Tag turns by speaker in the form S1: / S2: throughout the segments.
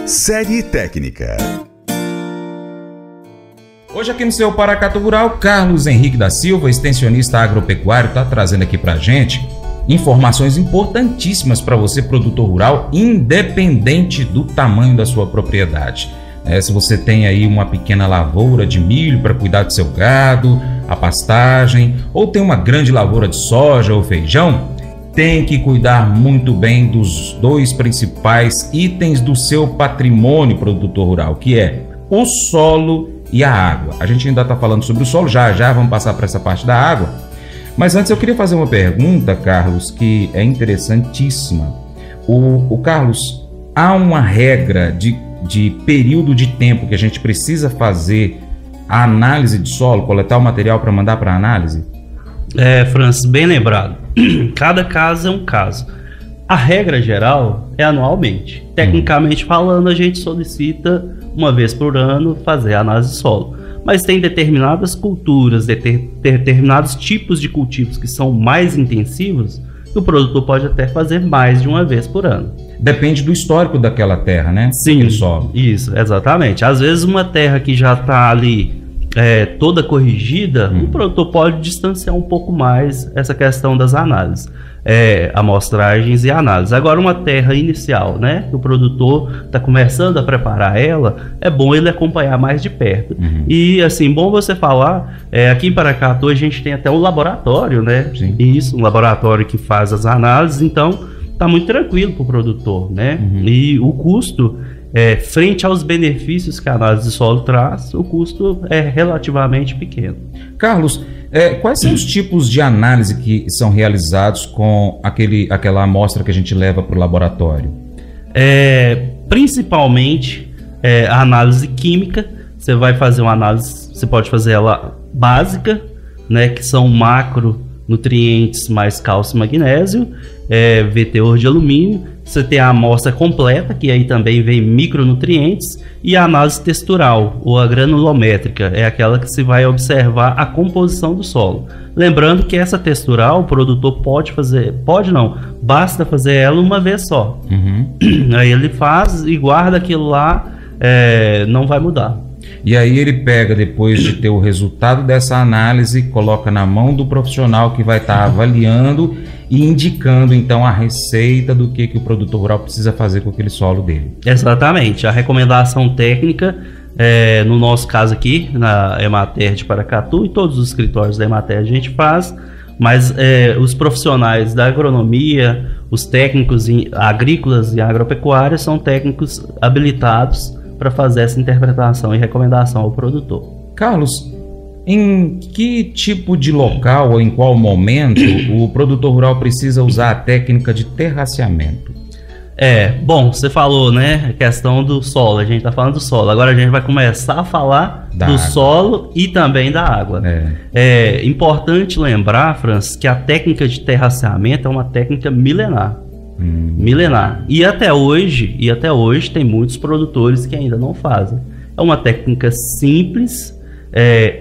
S1: Série técnica.
S2: Hoje aqui no seu Paracatu Rural, Carlos Henrique da Silva, extensionista agropecuário, está trazendo aqui para a gente informações importantíssimas para você, produtor rural, independente do tamanho da sua propriedade. Se você tem aí uma pequena lavoura de milho para cuidar do seu gado, a pastagem, ou tem uma grande lavoura de soja ou feijão, tem que cuidar muito bem dos dois principais itens do seu patrimônio, produtor rural, que é o solo e a água. A gente ainda está falando sobre o solo, já vamos passar para essa parte da água. Mas antes eu queria fazer uma pergunta, Carlos, que é interessantíssima. O Carlos, há uma regra de período de tempo que a gente precisa fazer a análise de solo, coletar o material para mandar para análise?
S3: Francis, bem lembrado. Cada caso é um caso. A regra geral é anualmente. Tecnicamente falando, a gente solicita uma vez por ano fazer a análise de solo. Mas tem determinadas culturas, determinados tipos de cultivos que são mais intensivos, que o produtor pode até fazer mais de uma vez por ano.
S2: Depende do histórico daquela terra, né?
S3: Sim, solo. Isso, exatamente. Às vezes uma terra que já está ali toda corrigida, o produtor pode distanciar um pouco mais essa questão das análises, amostragens e análises. Agora, uma terra inicial, né, que o produtor está começando a preparar ela, é bom ele acompanhar mais de perto. E, assim, bom você falar, aqui em Paracatu a gente tem até um laboratório, né?
S2: Sim.
S3: Isso, um laboratório que faz as análises, então está muito tranquilo para o produtor, né? E o custo, frente aos benefícios que a análise de solo traz, o custo é relativamente pequeno.
S2: Carlos, quais são os tipos de análise que são realizados com aquela amostra que a gente leva para o laboratório?
S3: Principalmente a análise química. Você vai fazer uma análise, você pode fazer ela básica, né, que são macronutrientes mais cálcio e magnésio, teor de alumínio. Você tem a amostra completa, que aí também vem micronutrientes, e a análise textural, ou a granulométrica, é aquela que se vai observar a composição do solo. Lembrando que essa textural, o produtor basta fazer ela uma vez só. Aí ele faz e guarda aquilo lá, não vai mudar.
S2: E aí ele pega, depois de ter o resultado dessa análise, coloca na mão do profissional que vai estar avaliando e indicando então a receita do que o produtor rural precisa fazer com aquele solo dele. Exatamente.
S3: A recomendação técnica, no nosso caso aqui, na Emater de Paracatu, e todos os escritórios da Emater a gente faz, mas os profissionais da agronomia, os técnicos agrícolas e agropecuários são técnicos habilitados para fazer essa interpretação e recomendação ao produtor.
S2: Carlos, em que tipo de local ou em qual momento o produtor rural precisa usar a técnica de terraceamento?
S3: Bom, você falou, né, a questão do solo, a gente está falando do solo, agora a gente vai começar a falar do água. Solo e também da água. É importante lembrar, Francis, que a técnica de terraceamento é uma técnica milenar. E até hoje tem muitos produtores que ainda não fazem. É uma técnica simples,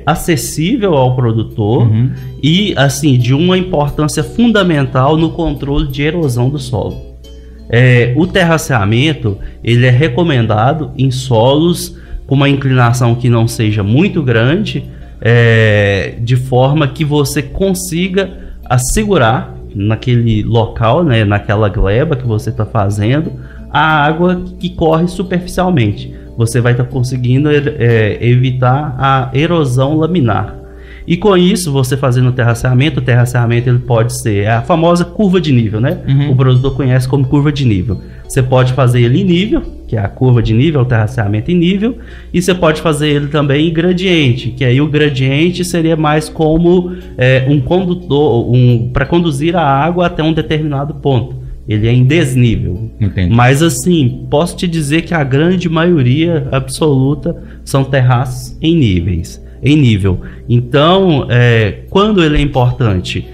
S3: acessível ao produtor e assim de uma importância fundamental no controle de erosão do solo. O terraceamento ele é recomendado em solos com uma inclinação que não seja muito grande, de forma que você consiga assegurar naquele local, né, naquela gleba que você está fazendo, a água que corre superficialmente. Você vai estar conseguindo evitar a erosão laminar. E com isso, você fazendo o terraceamento ele pode ser a famosa curva de nível, né? O produtor conhece como curva de nível. Você pode fazer ele em nível, que é a curva de nível, o terraceamento em nível, e você pode fazer ele também em gradiente, que aí o gradiente seria mais como um condutor, para conduzir a água até um determinado ponto. Ele é em desnível.
S2: Entendi.
S3: Mas assim, posso te dizer que a grande maioria absoluta são terraços em nível. Então, quando ele é importante?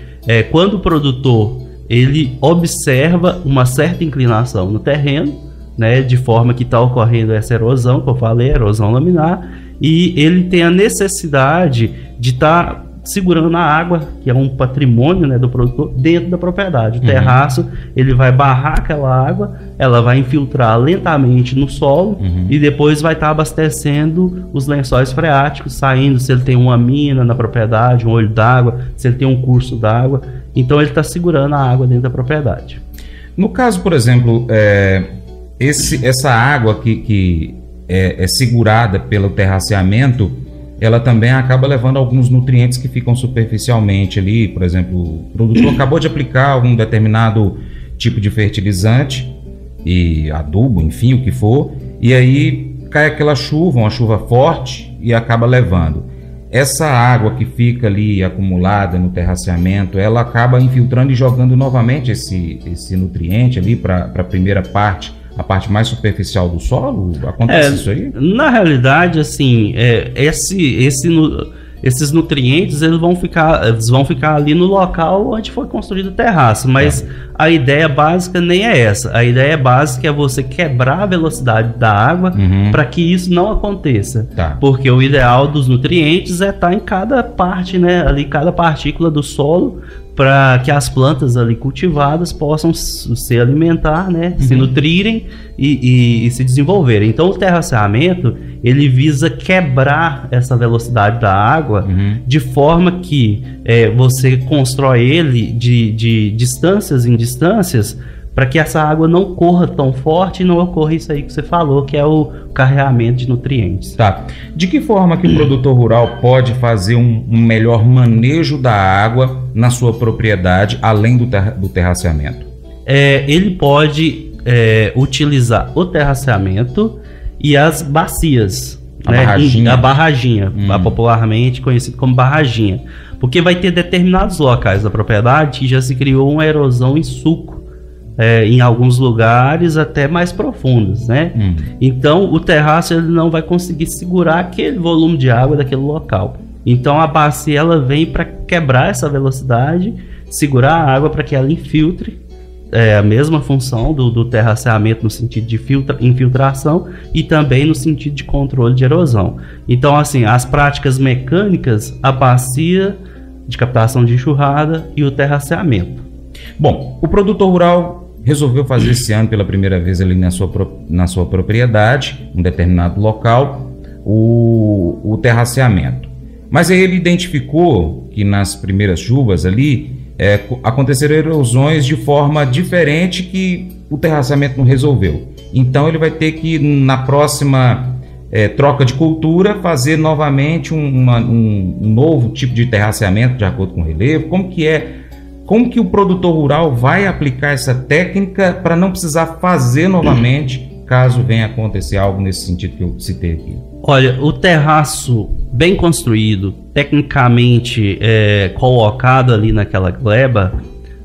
S3: Quando o produtor ele observa uma certa inclinação no terreno, né, de forma que está ocorrendo essa erosão, que eu falei, erosão laminar, e ele tem a necessidade de estar segurando a água, que é um patrimônio, né, do produtor, dentro da propriedade. O terraço, ele vai barrar aquela água, ela vai infiltrar lentamente no solo e depois vai estar abastecendo os lençóis freáticos, saindo, se ele tem uma mina na propriedade, um olho d'água, se ele tem um curso d'água. Então ele está segurando a água dentro da propriedade.
S2: No caso, por exemplo, essa água que é segurada pelo terraceamento, ela também acaba levando alguns nutrientes que ficam superficialmente ali. Por exemplo, o produtor acabou de aplicar algum determinado tipo de fertilizante e adubo, enfim, o que for, e aí cai aquela chuva, uma chuva forte, e acaba levando. Essa água que fica ali acumulada no terraceamento, ela acaba infiltrando e jogando novamente esse nutriente ali para a primeira parte, a parte mais superficial do solo? Acontece isso aí?
S3: Na realidade, assim, esses nutrientes eles vão ficar ali no local onde foi construído o terraço, mas a ideia básica nem é essa. A ideia básica é você quebrar a velocidade da água para que isso não aconteça. Porque o ideal dos nutrientes é estar em cada parte, né, ali, cada partícula do solo, para que as plantas ali cultivadas possam se alimentar, né, se nutrirem e se desenvolverem. Então o terraceamento, ele visa quebrar essa velocidade da água de forma que você constrói ele de distâncias em distâncias, para que essa água não corra tão forte e não ocorra isso aí que você falou, que é o carreamento de nutrientes.
S2: De que forma que o produtor rural pode fazer um melhor manejo da água na sua propriedade, além do terraceamento?
S3: Ele pode utilizar o terraceamento e as bacias. A barraginha, popularmente conhecido como barraginha. Porque vai ter determinados locais da propriedade que já se criou uma erosão em sulco. Em alguns lugares até mais profundos, né? Então o terraço ele não vai conseguir segurar aquele volume de água daquele local. Então a bacia ela vem para quebrar essa velocidade, segurar a água para que ela infiltre. A mesma função do terraceamento no sentido de infiltração e também no sentido de controle de erosão. Então, assim, as práticas mecânicas, a bacia de captação de enxurrada e o terraceamento.
S2: Bom, o produtor rural resolveu fazer esse ano pela primeira vez ali na sua propriedade, um determinado local, o terraceamento. Mas aí ele identificou que nas primeiras chuvas ali aconteceram erosões de forma diferente que o terraceamento não resolveu. Então ele vai ter que, na próxima troca de cultura, fazer novamente um novo tipo de terraceamento de acordo com o relevo. Como que o produtor rural vai aplicar essa técnica para não precisar fazer novamente, caso venha acontecer algo nesse sentido que eu citei aqui?
S3: Olha, o terraço bem construído, tecnicamente colocado ali naquela gleba,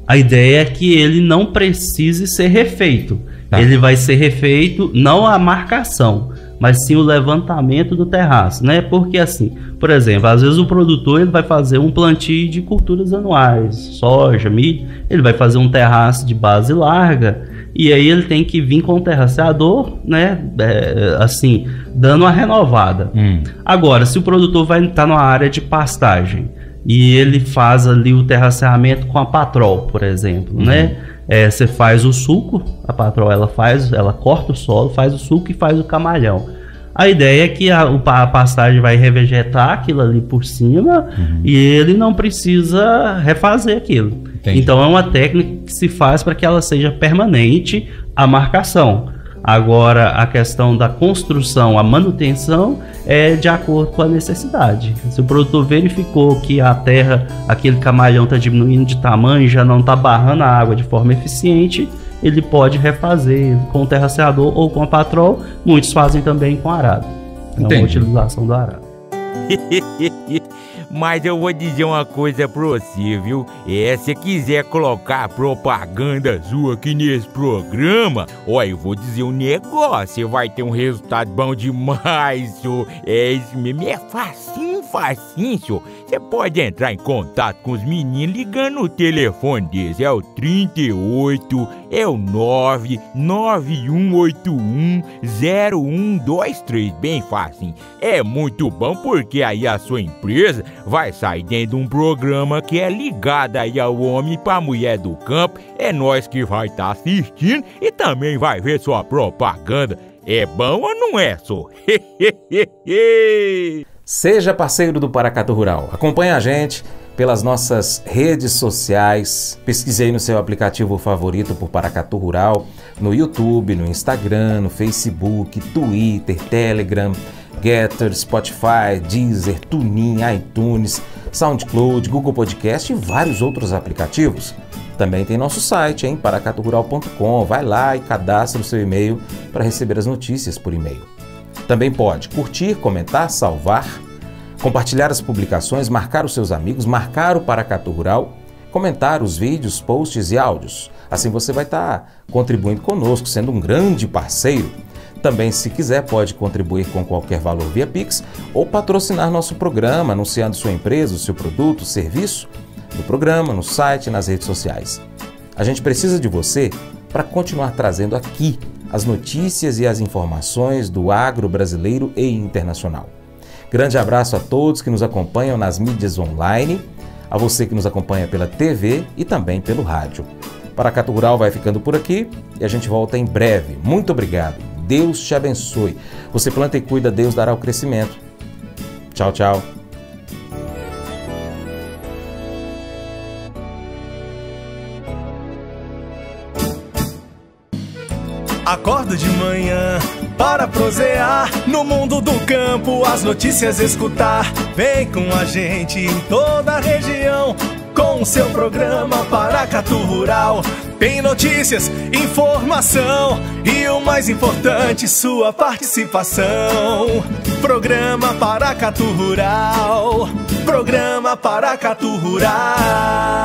S3: a ideia é que ele não precise ser refeito. Ele vai ser refeito, não a marcação, mas sim o levantamento do terraço, né? Porque assim, por exemplo, às vezes o produtor ele vai fazer um plantio de culturas anuais, soja, milho, ele vai fazer um terraço de base larga e aí ele tem que vir com o terraceador, né? Assim, dando uma renovada. Agora, se o produtor vai estar numa área de pastagem e ele faz ali o terraceamento com a patrol, por exemplo, né? Você faz o sulco, a patrol ela corta o solo, faz o sulco e faz o camalhão. A ideia é que a pastagem vai revegetar aquilo ali por cima e ele não precisa refazer aquilo. Entendi. Então é uma técnica que se faz para que ela seja permanente, a marcação. Agora, a questão da construção, a manutenção é de acordo com a necessidade. Se o produtor verificou que a terra, aquele camalhão está diminuindo de tamanho, já não está barrando a água de forma eficiente, ele pode refazer com o terraceador ou com a patrol. Muitos fazem também com arado. É uma utilização do arado.
S1: Mas eu vou dizer uma coisa pra você, viu? Se quiser colocar propaganda sua aqui nesse programa, eu vou dizer um negócio, você vai ter um resultado bom demais, senhor. Isso mesmo, é facinho, senhor. Você pode entrar em contato com os meninos ligando o telefone deles, é o 38, é o 991810123, bem fácil. É muito bom porque aí a sua empresa vai sair dentro de um programa que é ligado aí ao homem pra mulher do campo. É nós que vai estar assistindo e também vai ver sua propaganda. É bom ou não é, só?
S2: Seja parceiro do Paracatu Rural. Acompanhe a gente pelas nossas redes sociais. Pesquise aí no seu aplicativo favorito por Paracatu Rural, no YouTube, no Instagram, no Facebook, Twitter, Telegram, Getter, Spotify, Deezer, TuneIn, iTunes, SoundCloud, Google Podcast e vários outros aplicativos. Também tem nosso site, em paracaturural.com. Vai lá e cadastre o seu e-mail para receber as notícias por e-mail. Também pode curtir, comentar, salvar, compartilhar as publicações, marcar os seus amigos, marcar o Paracatu Rural, comentar os vídeos, posts e áudios. Assim você vai estar contribuindo conosco, sendo um grande parceiro. Também, se quiser, pode contribuir com qualquer valor via Pix ou patrocinar nosso programa, anunciando sua empresa, o seu produto, o serviço do programa, no site e nas redes sociais. A gente precisa de você para continuar trazendo aqui as notícias e as informações do agro brasileiro e internacional. Grande abraço a todos que nos acompanham nas mídias online, a você que nos acompanha pela TV e também pelo rádio. Paracatu Rural vai ficando por aqui e a gente volta em breve. Muito obrigado. Deus te abençoe. Você planta e cuida, Deus dará o crescimento. Tchau, tchau.
S4: Acordo de manhã para prosear no mundo do campo, as notícias escutar. Vem com a gente em toda a região com o seu programa Paracatu Rural. Tem notícias, informação e o mais importante, sua participação. Programa Paracatu Rural. Programa Paracatu Rural.